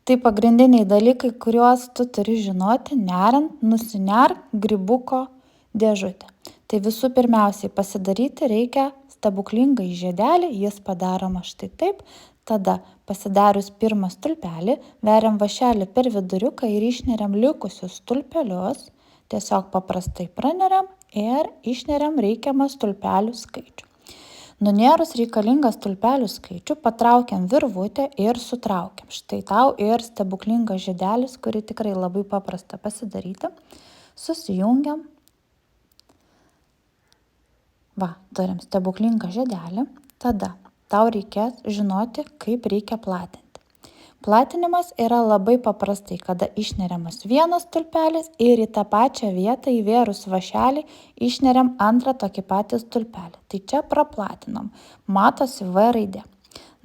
Tai pagrindiniai dalykai, kuriuos tu turi žinoti, neriant, nusinerk grybuko dėžutę. Tai visų pirmiausiai pasidaryti reikia stebuklingą žiedelį, jis padaroma štai taip. Tada pasidarius pirmą stulpelį, veriam vąšelį per viduriuką ir išneriam likusius stulpelius. Tiesiog paprastai praneriam ir išneriam reikiamą stulpelių skaičių. Nunėrus reikalingą stulpelių skaičių, patraukiam virvutę ir sutraukiam. Štai tau ir stebuklingas žiedelis, kurį tikrai labai paprasta pasidaryti. Susijungiam. Va, turim stebuklingą žiedelį. Tada tau reikės žinoti, kaip reikia platinti. Platinimas yra labai paprastai, kada išneriamas vienas stulpelis ir į tą pačią vietą įvėrus vąšelį išneriam antrą tokį patį stulpelį. Tai čia praplatinam. Matosi V raidė.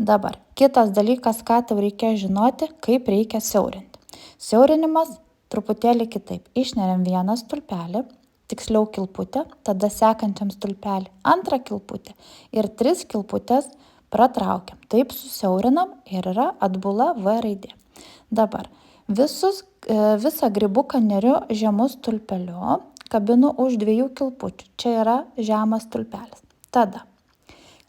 Dabar kitas dalykas, ką tau reikia žinoti, kaip reikia siaurinti. Siaurinimas truputėlį kitaip. Išneriam vieną stulpelį, tiksliau kilputę, tada sekančiam stulpelį antrą kilputę ir 3 kilputės pratraukiam. Taip susiaurinam ir yra atbula V raidė. Dabar visą grybuką neriu žemu stulpeliu, kabinu už 2 kilpučių. Čia yra žemas stulpelis. Tada,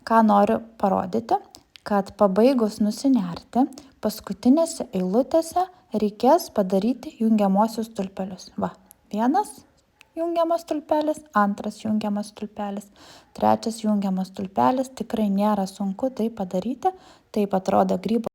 ką noriu parodyti, kad pabaigus nusinerti, paskutinėse eilutėse reikės padaryti jungiamuosius stulpelius. Va, vienas jungiamas stulpelis, antras jungiamas stulpelis, trečias jungiamas stulpelis. Tikrai nėra sunku tai padaryti. Taip atrodo grybo